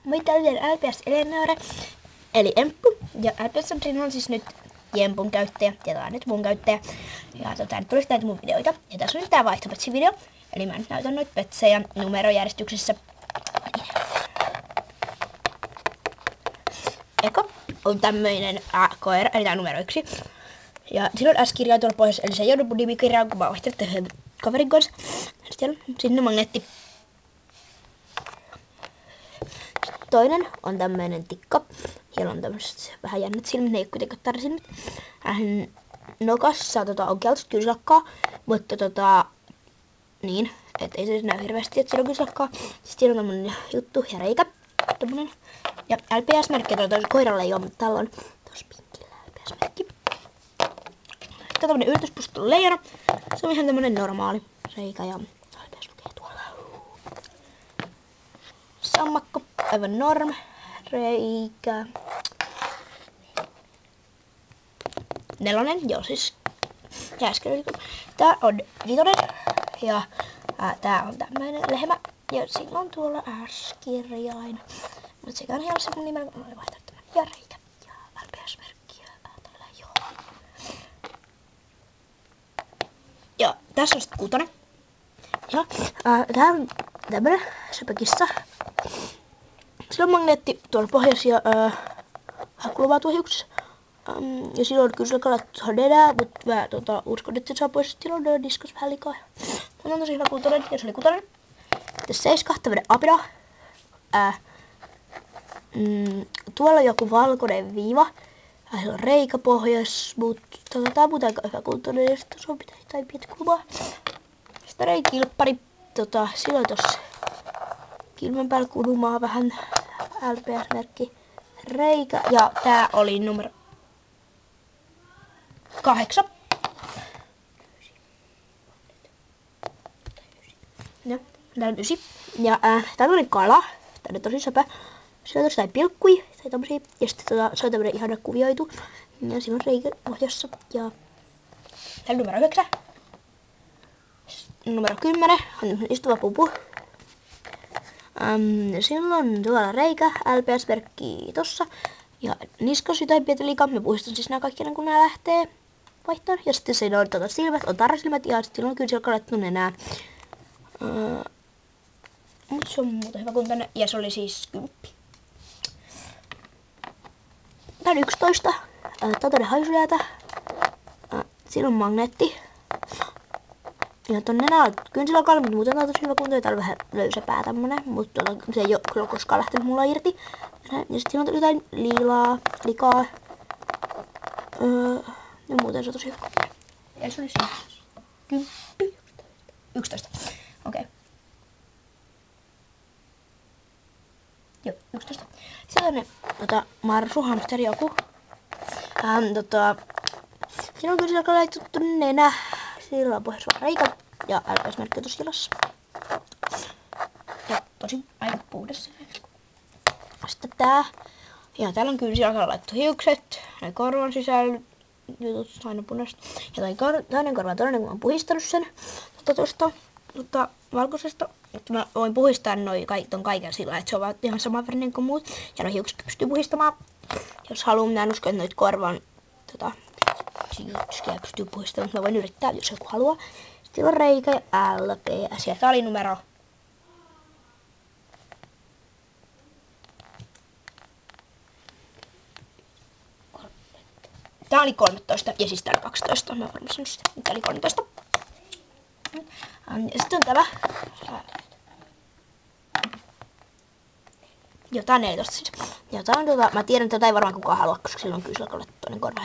Moi, täällä on LPS Eleonora, eli Emppu. Ja LPS on siis nyt Jempun käyttäjä, ja tää on nyt mun käyttäjä. Ja nyt tulisi näitä mun videoita. Ja tässä on nyt tää vaihtopetsi-video. Eli mä nyt näytän noita petsejä numerojärjestyksessä. Eka on tämmöinen koira, eli tää on numero 1. Ja sillä on S-kirjaa tuolla pohjassa, eli se ei joudu mun nimikirjaan, kun mä oon vaihtanut kaverin kanssa. Sitten on sinne magneetti. Toinen on tämmöinen tikka. Siellä on tämmöiset vähän jännät silmät, ne ei oo kuitenkaan tarsilmät. Nokassa on keltaista kynsilakkaa, mutta niin, et ei se näy hirveästi, että siellä on kynsilakkaa. Sitten siellä on tämmönen juttu ja reikä. Tämmönen. Ja LPS-merkki, koiralla ei oo, mutta täällä on tossa pinkillä LPS-merkki. Sitten on tämmönen yllätyspustelun leijona. Se on ihan tämmönen normaali reikä ja LPS lukee tuolla. Sammakko, aivan norm, reikä. 4, joo siis. Ja äsken tää on 5 ja tää on tämmöinen lehmä. Ja sillä on tuolla S-kirjain. Mut sekään ei ole se mun nimellä, kun mä olin vaihtanut tämän. Ja reikä. Ja LPS-merkki. Ja tällä joo. Ja tässä on sitten 6. Ja tää on tämmönen söpökissa. Sillä on magneetti tuolla pohjassa ja hakkuluvaa tuossa hiuksessa. Ja silloin kyllä sillä kalattu nenää, mutta mä uskon, että se saa pois, että silloin on diskus vähän likaa. Tämä on tosi hyvä 6 ja se oli 6. Sitten 7, tämmönen apina. Tuolla on joku valkoinen viiva. Siellä on reikä pohjassa, mutta tää on muuten aika hyvä 6 ja sitten se on jotain pientä kulmaa. Sitten reikilppari. Silloin tossa kilmen päällä kudumaa vähän LPS-merkki reikä. Ja tää oli numero 8. Ja tää on 9. Ja tää on kala. Tää on tosi söpö. Siellä on tossa pilkkui tai tommosia. Ja sitten se on tämmönen ihana kuvioitu. Ja siinä on reikä pohjassa. Ja tää on numero 9. Numero 10 on istuva pupu. Silloin tuolla reikä, LPS-merkki tossa. Ja niskos jotain pientä liikaa. Mä puhistan siis nää kaikki kun nää lähtee vaihtoon. Ja sitten siinä on silmät, on tarrasilmät ja sitten on kyllä siellä kalettu nenää. Mut se on muuten hyvä kuntoinen. Ja se oli siis 10. Tää on 11. Tää on toinen haisujäätä. Siinä on magneetti. Ja tonne nenä on kynsilakalla, mutta muuten tää on tosi hyvä kunto. Tää on vähän löysäpää tämmönen, mutta se ei oo kyllä koskaan lähtenyt mulla irti. Ja sit siinä on jotain likaa. Ja muuten se on tosi hyvä kunto. Ja se oli siis 10. 11. Okei. Joo, 11. Sellainen marsu, hamsteri joku. Siinä on kyllä laitettu nenä. Sillä on pohjassa reikä ja LPS-merkki tosi jalassa. Ja tosi aika puhdas. Sitten tää. Ja täällä on kynsilakalla laittu hiukset. Näin korvan sisällä jutut aina punaista. Ja toinen korva toinen, kun mä oon puhistanut sen tuosta valkoisesta. Että mä voin puhistaa ton kaiken sillä, että se on vaan ihan samanvärinen kuin muut. Ja no hiukset pystyy puhistamaan. Jos haluaa, minä en usko, että noit korvan sijoituskia pystyy puhistamaan, mutta mä voin yrittää, jos joku haluaa. Sitten on reikä ja LPS. Ja tää oli numero 13 ja siis tää oli 12. Mä varmaan sanon sitä. Tää oli 13. Ja sitten on tämä. Joo, tää on 14 siis. Ja tää on mä tiedän, että tätä ei varmaan kukaan halua, koska sillä on kynsilakalla toinen korva.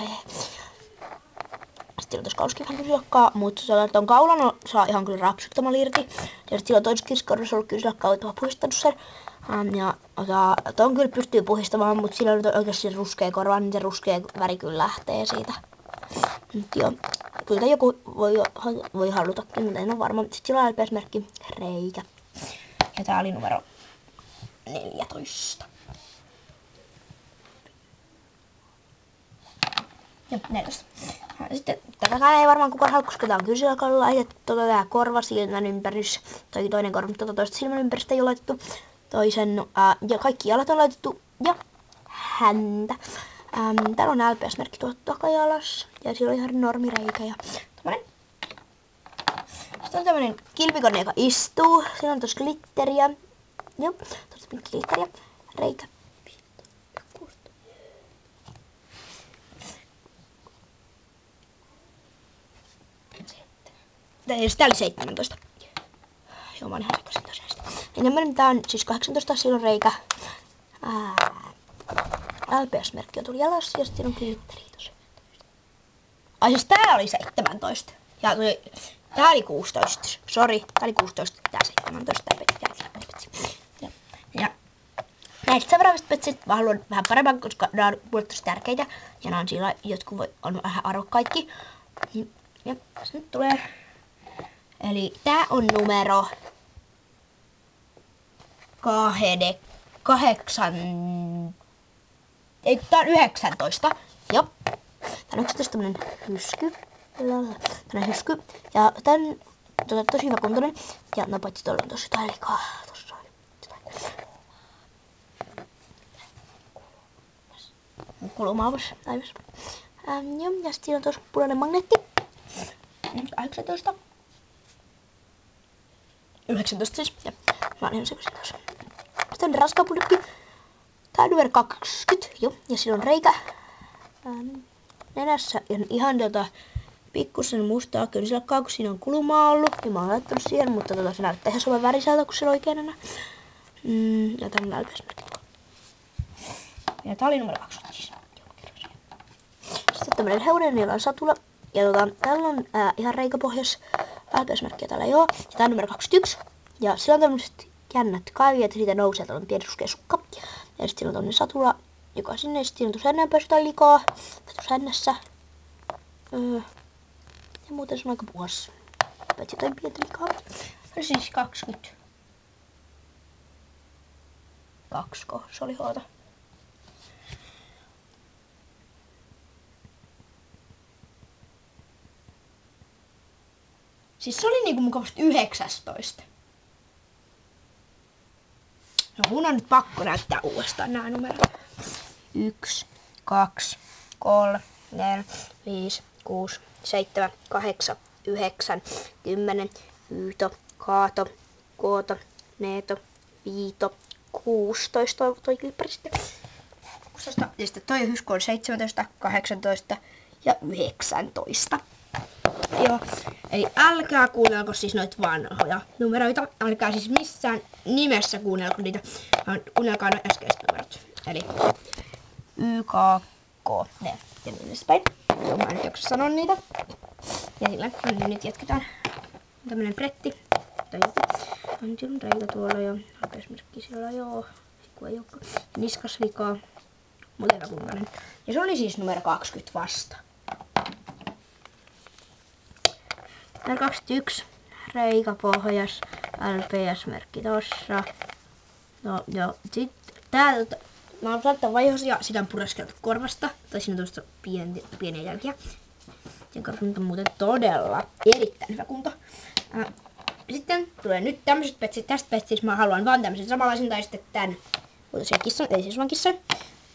Sitten on tossa kauskin vähän kynsilakkaa, mutta ton kaulan saa ihan kyllä rapsuttamalla irti. Ja sitten sillä on toisessa kiskorvassa ollut kynsilakkaa, että mä oon puhistanut sen. Ja ton kyllä pystyy puhistamaan, mutta sillä on oikeasti ruskea korva, niin se ruskea väri kyllä lähtee siitä. Joo, kyllä joku voi halutakin, mutta en ole varma. Sitten sillä on LPS-merkki reikä. Ja tää oli numero 14. Joo, 14. Sitten tätäkään ei varmaan kukaan halua, koska tää on kynsilakalla laitettu. Tää korva silmän ympärys, tai toinen korva, mutta toista silmän ympärystä ei ole laitettu. toisen, ja kaikki jalat on laitettu, ja häntä. Täällä on LPS-merkki tuolla takajalassa, ja siellä on ihan normireikä, ja tommonen. Sitten on tämmönen kilpikonni, joka istuu. Siinä on tossa glitteriä. Joo, tossa glitteriä. Reikä. Tää oli 17. Joo, mä oon ihan sekaisin tosiaan. Tää on siis 18, siinä on reikä. LPS-merkki on tullut jalassa ja sitten on glitteri tossa. Ai siis tää oli 17. Ja tää oli 16. Sori, tää oli 16, tää 17. Tää petsi. Ja näistä seuraavista petsit mä haluan vähän paremmin, koska nää on mulle tosi tärkeitä. Ja nää on sillä, jotkut on vähän arvokkaitkin. Ja tässä nyt tulee. Eli tää on numero 8. Ei, tää on 19. Joo. Tää on 19 tämmönen hysky. Tämmönen hysky. Ja tän tosi hyvä kuntoinen. Ja no paitsi tuolla on tossa jotain likaa. Tossa on jotain. Kulumaavassa. Aivan. Joo. Ja sit siinä on tossa punainen magneetti. 18. 19 siis. Ja mä oon ihan sekaisin tuossa. Sitten on raskaapudokki. Tää on numero 20. Joo. Ja siinä on reikä. Nenässä ihan pikkusen mustaa kynsilakkaa, kun siinä on kulumaa ollut. Ja mä oon laittanut siihen, mutta se näyttää ihan saman väriseltä kuin se oikein enää. Ja tää on LPS-merkki. Ja tää oli numero 20 siis. Sitten tämmönen hevonen, jolla on satula. Ja täällä on ihan reikäpohjas. LPS-merkkiä täällä ei oo. Ja tää on numero 21. Ja sillä on tämmöset jännät kaivijat ja siitä nousee tällainen pieni ruskea sukka. Ja sitten siinä on tämmönen satula, joka sinne. Ja sitten siinä on tuossa hännänpäässä jotain likaa. Tai tuossa hännässä. Ja muuten se on aika puhas. Paitsi jotain pientä likaa. Ja siis 20. 2, se oli hoota. Siis se oli niinku mukavasti 19. No mun on nyt pakko näyttää uudestaan nää numerot. 1, 2, 3, 4, 5, 6, 7, 8, 9, 10, yhto, kaato, kooto, neeto, viito, 16 toi klippari sitten. 16. Ja sitten toi hysky on 17, 18 ja 19. Joo, eli älkää kuunnelko siis noita vanhoja numeroita. Älkää siis missään nimessä kuunnelko niitä, vaan kuunnelkaa noita äskeiset numerot. Eli Y, K, K, D ja niin edespäin. Joo, mä en nyt jaksa sanoa niitä. Ja sillä nyt jatketaan. Tämmönen pretti. On silloin reikä tuolla ja LPS-merkki siellä joo. Kun ei olekaan niskasvikaa. Mutta aika kuntainen. Ja se oli siis numero 20 vasta. Täällä 21 reikäpohjas, LPS-merkki tossa. No joo, sit täältä mä oon saattaa vaihossa ja sitä on pureskeltu korvasta. Tai siinä on tuosta pieniä jälkiä. Sen korvasta on muuten todella erittäin hyvä kunto. Sitten tulee nyt tämmöiset petsit. Tästä petsistä mä haluan vaan tämmöisen samanlaisen tai sitten tän muotoisen kissan, eli siis vaan kissan.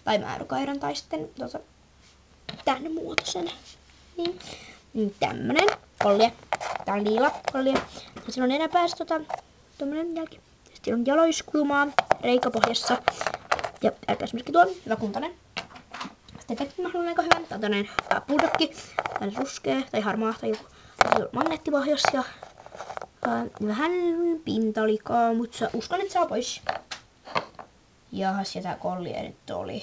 Tai määrykairan tai sitten tän muotoisen. Niin tämmönen kolje. Tää on liila kolje. Ja siinä on nenäpäässä tommonen jälki. Sitten on jaloiskulumaa reikäpohjassa. Ja LPS-merkki tuolla, hyvä kuntoinen. Sitten petkin mä haluan aika hyvän. Tää on tämmönen bulldogki. Tää on ruskea tai harmaa tai joku magneettipohjas ja vähän pintalikaa, mutta uskon, että saa pois. Jahas, ja tää kolje nyt oli.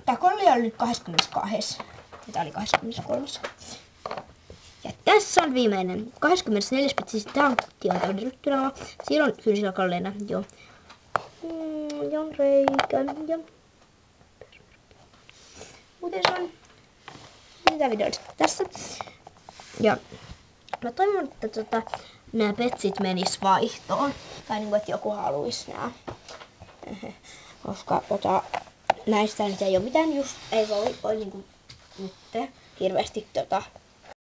Tää kolje oli nyt 22. Ja tää oli 23. Ja tässä on viimeinen 24 petsi. Tää on tilantäydellyttynä. Siinä on kynsillä kalleena. Joo. Ja on reikä. Ja muuten se on mitä videoita tässä. Ja mä toivon, että nämä petsit menis vaihtoon. Tai niinku, että joku haluis nää. Koska näistä nyt ei oo mitään just, ei voi niinku nyt. hirveästi